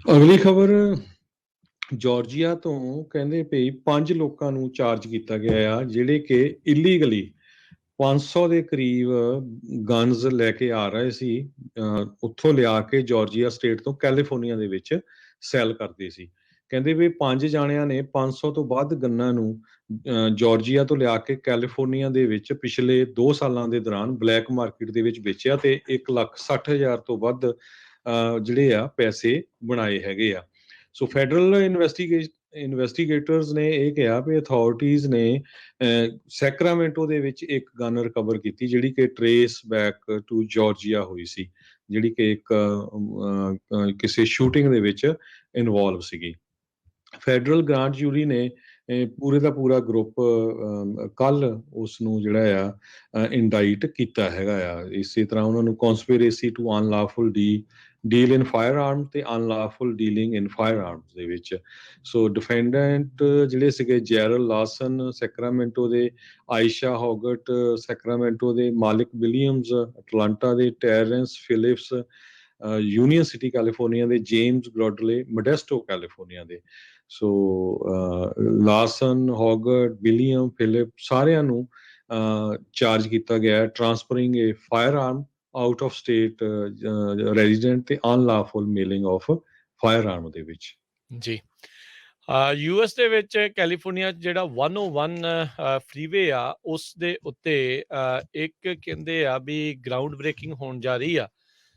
ਅਗਲੀ ਖਬਰ ਜਾਰਜੀਆ ਤੋਂ ਕਹਿੰਦੇ ਪਈ 5 ਲੋਕਾਂ ਨੂੰ ਚਾਰਜ ਕੀਤਾ ਗਿਆ ਆ ਜਿਹੜੇ ਕਿ ਇਲੀਗਲੀ 500 ਦੇ ਕਰੀਬ ਗਨਜ਼ ਲੈ ਕੇ ਆ ਰਹੇ ਸੀ। ਉੱਥੋਂ ਲਿਆ ਕੇ ਜਾਰਜੀਆ ਸਟੇਟ ਤੋਂ ਕੈਲੀਫੋਰਨੀਆ ਦੇ ਵਿੱਚ ਸੈਲ ਕਰਦੇ ਸੀ। ਕਹਿੰਦੇ ਵੀ 5 ਜਾਣਿਆਂ ਨੇ 500 ਤੋਂ ਵੱਧ ਗੰਨਾਂ ਨੂੰ ਜਾਰਜੀਆ ਤੋਂ ਲਿਆ ਕੇ ਕੈਲੀਫੋਰਨੀਆ ਦੇ ਵਿੱਚ ਪਿਛਲੇ 2 ਸਾਲਾਂ ਦੇ ਦੌਰਾਨ ਬਲੈਕ ਮਾਰਕੀਟ ਦੇ ਵਿੱਚ ਵੇਚਿਆ ਤੇ 1,60,000 ਤੋਂ ਵੱਧ ਜਿਹੜੇ ਆ ਪੈਸੇ ਬਣਾਏ ਹੈਗੇ ਆ। ਸੋ ਫੈਡਰਲ ਇਨਵੈਸਟੀਗੇਟਰਸ ਨੇ ਇਹ ਕਿਹਾ ਵੀ ਅਥਾਰਟੀਜ਼ ਨੇ ਸੈਕਰਾਮੈਂਟੋ ਦੇ ਵਿੱਚ ਇੱਕ ਗਨ ਰਿਕਵਰ ਕੀਤੀ ਜਿਹੜੀ ਕਿ ਟਰੇਸ ਬੈਕ ਟੂ ਜਾਰਜੀਆ ਹੋਈ ਸੀ, ਜਿਹੜੀ ਕਿ ਇੱਕ ਕਿਸੇ ਸ਼ੂਟਿੰਗ ਦੇ ਵਿੱਚ ਇਨਵੋਲਵ ਸੀਗੀ। ਫੈਡਰਲ ਗ੍ਰਾਂਟ ਜੂਰੀ ਨੇ ਪੂਰੇ ਦਾ ਪੂਰਾ ਗਰੁੱਪ ਕੱਲ ਉਸ ਨੂੰ ਜਿਹੜਾ ਆ ਇੰਡਾਈਟ ਕੀਤਾ ਹੈਗਾ ਆ। ਇਸੇ ਤਰ੍ਹਾਂ ਉਹਨਾਂ ਨੂੰ conspiracy to unlawful deal in firearm ਤੇ unlawful dealing in firearms ਦੇ ਵਿੱਚ। ਸੋ ਡਿਫੈਂਡੈਂਟ ਜਿਹੜੇ ਸੀਗੇ ਜੈਰਲ ਲਾਸਨ ਸੈਕਰਾਮੈਂਟੋ ਦੇ, ਆਇਸ਼ਾ ਹੋਗਟ ਸੈਕਰਾਮੈਂਟੋ ਦੇ, ਮਾਲਿਕ ਵਿਲੀਅਮਸ ਅਟਲਾਂਟਾ ਦੇ, ਟੈਰੈਂਸ ਫਿਲਿਪਸ ਯੂਨੀਅਨ ਸਿਟੀ ਕੈਲੀਫੋਰਨੀਆ ਦੇ, ਜੇਮਸ ਗ੍ਰੋਡਲੇ ਮੋਡੈਸਟੋ ਕੈਲੀਫੋਰਨੀਆ ਦੇ। ਸੋ ਲਾਸਨ, ਹੋਗਟ, ਵਿਲੀਅਮ, ਫਿਲਿਪ ਸਾਰਿਆਂ ਨੂੰ ਚਾਰਜ ਕੀਤਾ ਗਿਆ transferring A fire arm out of state resident ਤੇ ਅਨਲਾਫੁਲ ਮੇਲਿੰਗ ਆਫ ਫਾਇਰ ਆਰਮ ਦੇ ਵਿੱਚ। ਜੀ ਯੂਐਸ ਦੇ ਵਿੱਚ ਕੈਲੀਫੋਰਨੀਆ 'ਚ ਜਿਹੜਾ 101 ਫਰੀਵੇ ਆ ਉਸ ਦੇ ਉੱਤੇ ਇੱਕ ਕਹਿੰਦੇ ਆ ਵੀ ਗਰਾਊਂਡ ਬ੍ਰੇਕਿੰਗ ਹੋਣ ਜਾ ਰਹੀ ਆ।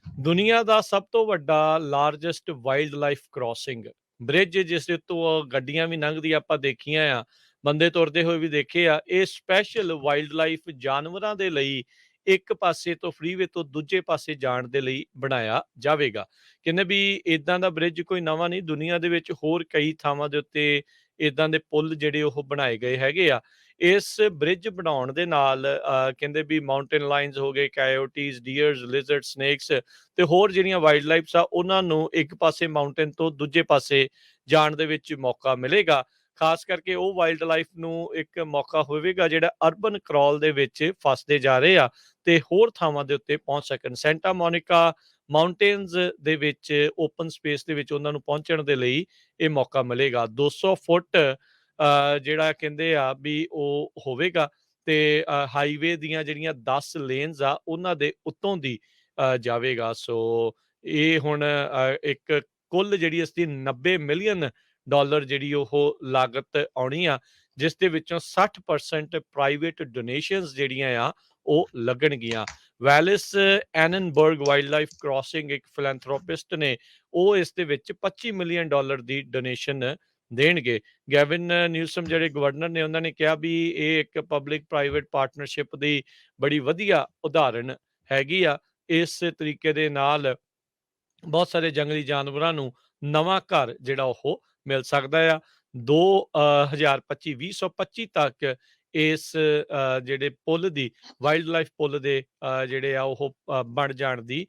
ਦੁਨੀਆ ਦਾ ਸਭ ਤੋਂ ਵੱਡਾ largest wildlife crossing bridge, ਜਿਸ ਦੇ ਉੱਤੋਂ ਗੱਡੀਆਂ ਵੀ ਲੰਘਦੀਆਂ ਆਪਾਂ ਦੇਖੀਆਂ ਆ, ਬੰਦੇ ਤੁਰਦੇ ਹੋਏ ਵੀ ਦੇਖੇ ਆ। ਇਹ ਸਪੈਸ਼ਲ ਵਾਈਲਡ ਲਾਈਫ ਜਾਨਵਰਾਂ ਦੇ ਲਈ ਇੱਕ ਪਾਸੇ ਤੋਂ ਫਰੀਵੇ ਤੋਂ ਦੂਜੇ ਪਾਸੇ ਜਾਣ ਦੇ ਲਈ ਬਣਾਇਆ ਜਾਵੇਗਾ। ਕਹਿੰਦੇ ਵੀ ਇਦਾਂ ਦਾ ਬ੍ਰਿਜ ਕੋਈ ਨਵਾਂ ਨਹੀਂ, ਦੁਨੀਆ ਦੇ ਵਿੱਚ ਹੋਰ ਕਈ ਥਾਵਾਂ ਦੇ ਉੱਤੇ ਇਦਾਂ ਦੇ ਪੁਲ ਜਿਹੜੇ ਉਹ ਬਣਾਏ ਗਏ ਹੈਗੇ ਆ। ਇਸ ਬ੍ਰਿਜ ਬਣਾਉਣ ਦੇ ਨਾਲ ਕਹਿੰਦੇ ਵੀ ਮਾਊਂਟੇਨ ਲਾਇਨਸ ਹੋ ਗਏ, ਕਾਇਓਟੀਜ਼, ਡੀਅਰਸ, ਲਿਜ਼ਰਡ, ਸਨੇਕਸ ਤੇ ਹੋਰ ਜਿਹੜੀਆਂ ਵਾਈਲਡ ਲਾਈਫਸ ਆ ਉਹਨਾਂ ਨੂੰ ਇੱਕ ਪਾਸੇ ਮਾਊਂਟੇਨ ਤੋਂ ਦੂਜੇ ਪਾਸੇ ਜਾਣ ਦੇ ਵਿੱਚ ਮੌਕਾ ਮਿਲੇਗਾ। ਖਾਸ ਕਰਕੇ ਉਹ ਵਾਈਲਡ ਲਾਈਫ ਨੂੰ ਇੱਕ ਮੌਕਾ ਹੋਵੇਗਾ ਜਿਹੜਾ ਅਰਬਨ ਕ੍ਰੋਲ ਦੇ ਵਿੱਚ ਫਸਦੇ ਜਾ ਰਹੇ ਆ ਤੇ ਹੋਰ ਥਾਵਾਂ ਦੇ ਉੱਤੇ ਪਹੁੰਚ ਸਕਣ। ਸੈਂਟਾ ਮੋਨਿਕਾ ਮਾਊਂਟੇਨਸ ਦੇ ਵਿੱਚ ਓਪਨ ਸਪੇਸ ਦੇ ਵਿੱਚ ਉਹਨਾਂ ਨੂੰ ਪਹੁੰਚਣ ਦੇ ਲਈ ਇਹ ਮੌਕਾ ਮਿਲੇਗਾ। 200 ਫੁੱਟ ਜਿਹੜਾ ਕਹਿੰਦੇ ਆ ਵੀ ਉਹ ਹੋਵੇਗਾ ਤੇ ਹਾਈਵੇ ਦੀਆਂ ਜਿਹੜੀਆਂ 10 ਲੇਨਸ ਆ ਉਹਨਾਂ ਦੇ ਉੱਤੋਂ ਦੀ ਜਾਵੇਗਾ। ਸੋ ਇਹ ਹੁਣ ਇੱਕ ਕੁੱਲ ਜਿਹੜੀ ਇਸਦੀ $90 ਮਿਲੀਅਨ ਜਿਹੜੀ ਉਹ ਲਾਗਤ ਆਉਣੀ ਆ, ਜਿਸ ਦੇ ਵਿੱਚੋਂ 60% ਪ੍ਰਾਈਵੇਟ ਡੋਨੇਸ਼ਨਸ ਜਿਹੜੀਆਂ ਆ ਉਹ ਲੱਗਣਗੀਆਂ। ਵੈਲਿਸ ਐਨਨਬਰਗ ਵਾਈਲਡ ਲਾਈਫ ਕ੍ਰਾਸਿੰਗ ਇੱਕ ਫਿਲੈਂਥਰੋਪਿਸਟ ਨੇ, ਉਹ ਇਸ ਦੇ ਵਿੱਚ $25 ਮਿਲੀਅਨ ਦੀ ਡੋਨੇਸ਼ਨ ਦੇਣਗੇ। ਗੈਵਿਨ ਨਿਊਸਮ ਜਿਹੜੇ ਗਵਰਨਰ ਨੇ ਉਹਨਾਂ ਨੇ ਕਿਹਾ ਵੀ ਇਹ ਇੱਕ ਪਬਲਿਕ ਪ੍ਰਾਈਵੇਟ ਪਾਰਟਨਰਸ਼ਿਪ ਦੀ ਬੜੀ ਵਧੀਆ ਉਦਾਹਰਣ ਹੈਗੀ ਆ। ਇਸ ਤਰੀਕੇ ਦੇ ਨਾਲ ਬਹੁਤ ਸਾਰੇ ਜੰਗਲੀ ਜਾਨਵਰਾਂ ਨੂੰ ਨਵਾਂ ਘਰ ਜਿਹੜਾ ਉਹ ਮਿਲ ਸਕਦਾ ਆ। 2025 ਤੱਕ ਇਸ ਜਿਹੜੇ ਪੁੱਲ ਦੀ ਵਾਈਲਡ ਲਾਈਫ ਪੁੱਲ ਦੇ ਜਿਹੜੇ ਆ ਉਹ ਬਣ ਜਾਣ ਦੀ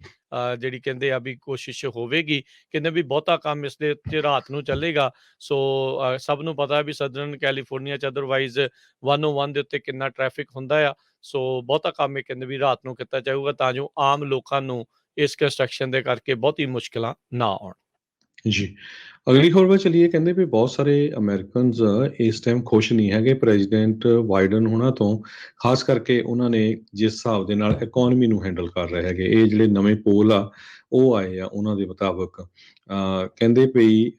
ਜਿਹੜੀ ਕਹਿੰਦੇ ਆ ਵੀ ਕੋਸ਼ਿਸ਼ ਹੋਵੇਗੀ। ਕਹਿੰਦੇ ਵੀ ਬਹੁਤਾ ਕੰਮ ਇਸ ਦੇ ਉੱਤੇ ਰਾਤ ਨੂੰ ਚੱਲੇਗਾ। ਸੋ ਸਭ ਨੂੰ ਪਤਾ ਵੀ ਸਦਰਨ ਕੈਲੀਫੋਰਨੀਆ 'ਚ ਅਦਰਵਾਈਜ਼ 101 ਦੇ ਉੱਤੇ ਕਿੰਨਾ ਟ੍ਰੈਫਿਕ ਹੁੰਦਾ ਆ। ਸੋ ਬਹੁਤਾ ਕੰਮ ਇਹ ਕਹਿੰਦੇ ਵੀ ਰਾਤ ਨੂੰ ਕੀਤਾ ਜਾਊਗਾ ਤਾਂ ਜੋ ਆਮ ਲੋਕਾਂ ਨੂੰ ਇਸ ਕੰਸਟਰਕਸ਼ਨ ਦੇ ਕਰਕੇ ਬਹੁਤੀ ਮੁਸ਼ਕਿਲਾਂ ਨਾ ਆਉਣ। ਜੀ ਅਗਲੀ ਖਬਰ ਵੱਲ ਚਲੀਏ। ਕਹਿੰਦੇ ਵੀ ਬਹੁਤ ਸਾਰੇ ਅਮਰੀਕਨਸ ਇਸ ਟਾਈਮ ਖੁਸ਼ ਨਹੀਂ ਹੈਗੇ ਪ੍ਰੈਜ਼ੀਡੈਂਟ ਬਾਈਡਨ ਹੋਣਾ ਤੋਂ, ਖਾਸ ਕਰਕੇ ਉਹਨਾਂ ਨੇ ਜਿਸ ਹਿਸਾਬ ਦੇ ਨਾਲ ਇਕੋਨਮੀ ਨੂੰ ਹੈਂਡਲ ਕਰ ਰਹੇ ਹੈਗੇ। ਇਹ ਜਿਹੜੇ ਨਵੇਂ ਪੋਲ ਆ ਉਹ ਆਏ ਆ ਉਹਨਾਂ ਦੇ ਮੁਤਾਬਕ ਕਹਿੰਦੇ ਪਈ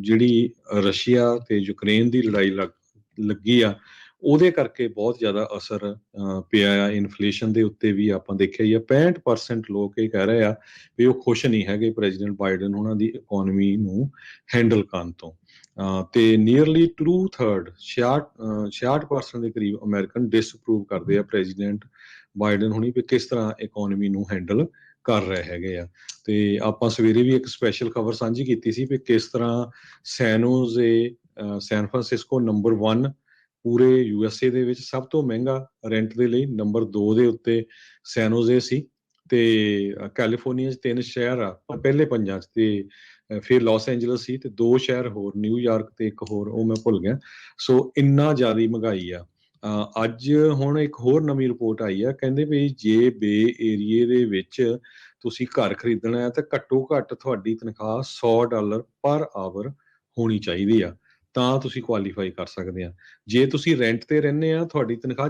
ਜਿਹੜੀ ਰਸ਼ੀਆ ਤੇ ਯੂਕਰੇਨ ਦੀ ਲੜਾਈ ਲੱਗੀ ਆ ਉਹਦੇ ਕਰਕੇ ਬਹੁਤ ਜ਼ਿਆਦਾ ਅਸਰ ਪਿਆ ਆ ਇਨਫਲੇਸ਼ਨ ਦੇ ਉੱਤੇ ਵੀ। ਆਪਾਂ ਦੇਖਿਆ ਹੀ ਆ 65% ਲੋਕ ਇਹ ਕਹਿ ਰਹੇ ਆ ਵੀ ਉਹ ਖੁਸ਼ ਨਹੀਂ ਹੈਗੇ ਪ੍ਰੈਜ਼ੀਡੈਂਟ ਬਾਈਡਨ ਉਹਨਾਂ ਦੀ ਇਕੋਨਮੀ ਨੂੰ ਹੈਂਡਲ ਕਰਨ ਤੋਂ। ਤੇ ਨੀਅਰਲੀ 2/3 66% ਦੇ ਕਰੀਬ ਅਮਰੀਕਨ ਡਿਸਅਪਰੂਵ ਕਰਦੇ ਆ ਪ੍ਰੈਜ਼ੀਡੈਂਟ ਬਾਈਡਨ ਹੁਣੀ ਵੀ ਕਿਸ ਤਰ੍ਹਾਂ ਇਕੋਨਮੀ ਨੂੰ ਹੈਂਡਲ ਕਰ ਰਹੇ ਹੈਗੇ ਆ। ਤੇ ਆਪਾਂ ਸਵੇਰੇ ਵੀ ਇੱਕ ਸਪੈਸ਼ਲ ਖਬਰ ਸਾਂਝੀ ਕੀਤੀ ਸੀ ਵੀ ਕਿਸ ਤਰ੍ਹਾਂ ਸੈਨ ਫਰਾਂਸਿਸਕੋ ਨੰਬਰ 1 ਪੂਰੇ USA ਦੇ ਵਿੱਚ ਸਭ ਤੋਂ ਮਹਿੰਗਾ ਰੈਂਟ ਦੇ ਲਈ, ਨੰਬਰ 2 ਦੇ ਉੱਤੇ ਸੈਨੋਜ਼ੇ ਸੀ ਤੇ ਕੈਲੀਫੋਰਨੀਆ 'ਚ 3 ਸ਼ਹਿਰ ਆ ਪਹਿਲੇ 5 'ਚ ਤੇ ਫਿਰ ਲਾਸ ਐਂਜਲਸ ਸੀ ਤੇ 2 ਸ਼ਹਿਰ ਹੋਰ ਨਿਊਯਾਰਕ ਤੇ ਇੱਕ ਹੋਰ ਉਹ ਮੈਂ ਭੁੱਲ ਗਿਆ। ਸੋ ਇੰਨਾ ਜ਼ਿਆਦਾ ਮਹਿੰਗਾਈ ਆ। ਅੱਜ ਹੁਣ ਇੱਕ ਹੋਰ ਨਵੀਂ ਰਿਪੋਰਟ ਆਈ ਆ, ਕਹਿੰਦੇ ਵੀ ਜੇ ਬੇ ਏਰੀਏ ਦੇ ਵਿੱਚ ਤੁਸੀਂ ਘਰ ਖਰੀਦਣਾ ਹੈ ਤਾਂ ਘੱਟੋ ਘੱਟ ਤੁਹਾਡੀ ਤਨਖਾਹ $100 ਪਰ ਆਵਰ ਹੋਣੀ ਚਾਹੀਦੀ ਆ, ਤਾਂ ਤੁਸੀਂ ਕੁਆਲੀਫਾਈ ਕਰ ਸਕਦੇ ਆ। ਜੇ ਤੁਸੀਂ ਰੈਂਟ ਤੇ ਰਹਿੰਦੇ ਆ, ਤੁਹਾਡੀ ਤਨਖਾਹ